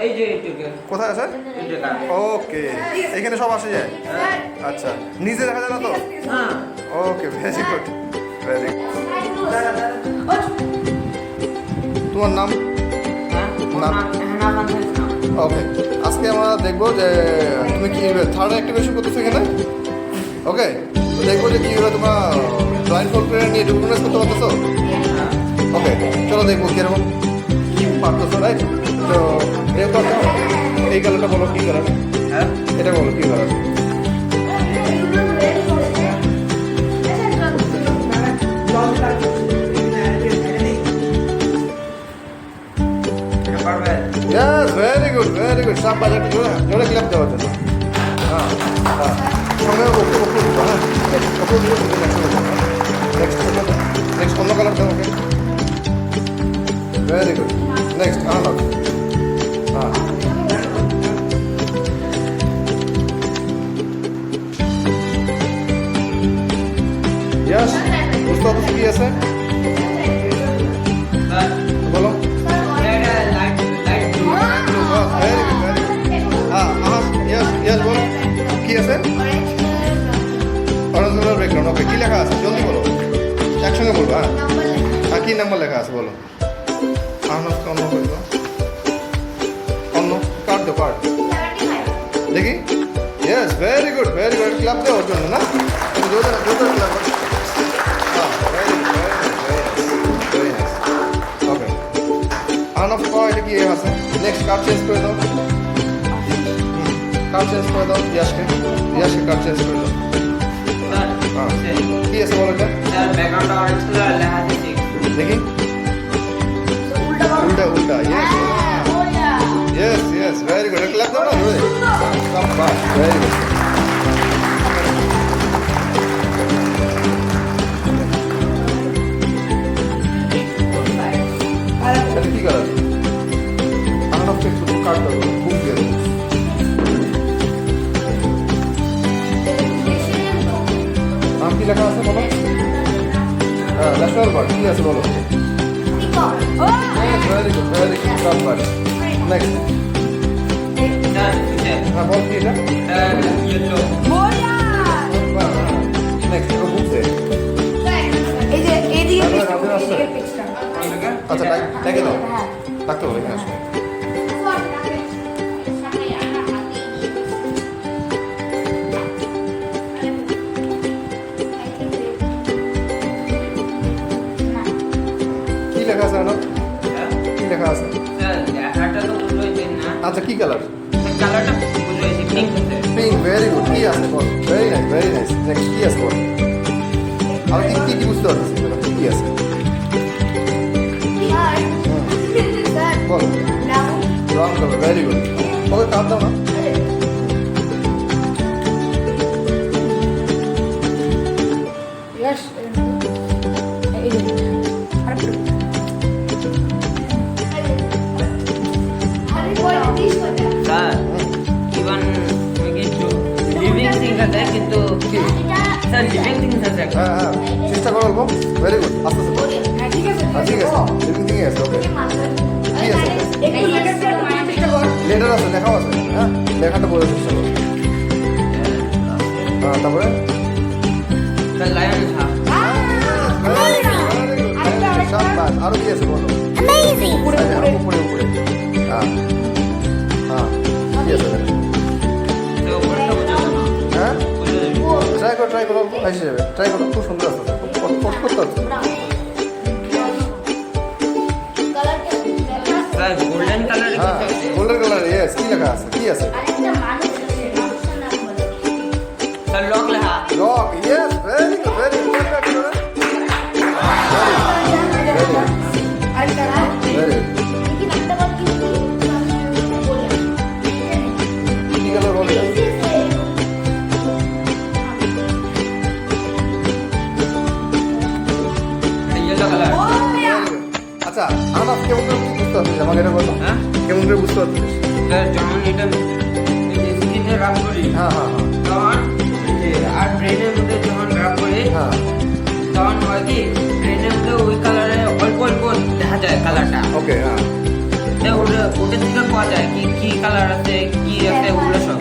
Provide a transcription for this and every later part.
এই যে এইটুকু কোথায় আছে? ওকে, এখানে সব আসে যায়। আচ্ছা, নিজে দেখা যায় না তো? হ্যাঁ। ওকে, ভেরি গুড, ভেরি গুড। তোমার নাম? ওকে, আজকে আমরা দেখবো যে তুমি কি থার্ড অ্যাক্টিভেশন করতেছো এখানে। ওকে, দেখবো যে কীভাবে তোমরা ব্লাইন্ড ফোল্ড করে নিয়ে রিকগনাইজ করতে পারতেছো। ওকে, চলো দেখবো কীরকম কি পারতেছো, রাইট? তো দেখো এই কালারটা বলো কী কালার? হ্যাঁ, এটা বলো কী colour? Yes, very good, very good. সব বাজার জোরে ক্লাব দেওয়ার জন্য। হ্যাঁ হ্যাঁ, সঙ্গে নেক্সট অন্য কালার দাও। ওকে, ভেরি গুড। নেক্সট আলাদা। হ্যাঁ, ইয়েস, বুঝতে পারছো কি আছে বলো। Very good, very good. হ্যাঁ হ্যাঁ, ইয়েস ইয়েস, বলো কি আছে? Orange colour background. ওকে, কি লেখা আছে জলদি বলো, একসঙ্গে বলবো। হ্যাঁ হ্যাঁ, কি নাম্বার লেখা আছে বলো। অন্য বলবো, অন্য কার্ড দো, কার্ড দেখি। Yes, very good, very good. Club দেওয়া ওর জন্য না, জোরে জোরে ক্লাব। হ্যাঁ, ভেরি গুড, ভেরি নাইস। ওকে, আনফ কো, এটা কি আছে? নেক্সট কার্ড চেঞ্জ করে দাও। কার্ড চেঞ্জ করে দাও, ইয়াসকে কার্ড চেঞ্জ করে দাও। কি আছে বলো এটা? ব্যাকগ্রাউন্ড অরেঞ্জ কালার লেখা আছে দেখি। উল্টা উল্টা, yes yes yes, very good. Club দাও না, জোরে। বাহ, ভেরি গুড। এটা কি কালার? আনফকে একটু কার্ড দাও, বুক দিয়ে দাও। নাম কি লেখা আছে বলো? হ্যাঁ, ন্যাশনাল বার্ড কি আছে বলো? Very good, very good. Club bird. Next. হ্যাঁ, বল কি এটা? ইয়েলো। নেক্সট, এটা বুক দে। আচ্ছা, ডেকে দাও। ডাকতে হবে এখানে আসো। কি লেখা আছে আনো? কি লেখা আছে? লেখাটা তো বুঝাইছেন না। আচ্ছা, কি কালার? কালারটা বুঝাইছি, পিঙ্ক আছে। Pink, very good. কি আছে বল? Very nice, very nice. Next কি আছে বল? আমি কি কি বুঝতে পারতেছি কি আছে বল? Brown colour, very good. Okay, cup দাও না। স্যার, ইভেন লিভিং থিংস আছে, কিন্তু স্যার লিভিং থিংস আছে। হ্যাঁ হ্যাঁ, চেষ্টা করো অল্প। ভেরি গুড, আস্তে আস্তে বল। হ্যাঁ, ঠিক আছে, লিভিং থিং আছে। ওকে, কি আছে? লেটার আছে, লেখাও আছে। হ্যাঁ, লেখাটা বলে চেষ্টা করো। হ্যাঁ, তারপরে স্যার লায়ন था। আরো কি আছে বলো? উপরে উপরে উপরে। হ্যাঁ হ্যাঁ, কি আছে? তো উপরটা বুঝা যাবে না। হ্যাঁ, বুঝা যাবে। ট্রাই করো, এসে যাবে। ট্রাই করো, খুব সুন্দর আসছে, খুব করতে হচ্ছে। স্যার গোল্ডেন কালার হ্যাঁ, গোল্ডেন কালার। ইয়েস, কি লেখা আছে? কি আছে? স্যার লক লেখা। Lock, yes, very good, very good. Very good. কি কালার বলো? Yellow colour. আচ্ছা, আনাফ কেমন করে বুঝতে পারছিস? আমাকে এটা বলো। হ্যাঁ কেমন করে বুঝতে পারছিস? স্যার যখন এটা স্ক্রিনে রাব করি, হ্যাঁ হ্যাঁ হ্যাঁ তখন আর ব্রেনের মধ্যে যখন রাব করি, হ্যাঁ, তখন হয় কি ব্রেনের মধ্যে ওই কালারে অল্প অল্প দেখা যায় কালারটা। ওকে, হ্যাঁ। ওটা থেকে পাওয়া যায় কি কি কালার আছে কি আছে ওগুলো সব।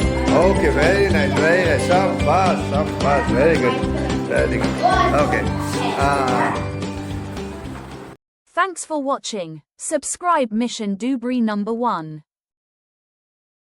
Okay, very nice, very nice. Shabash, very good. Very good. Okay. Thanks for watching. Subscribe Mission Dubri number 1.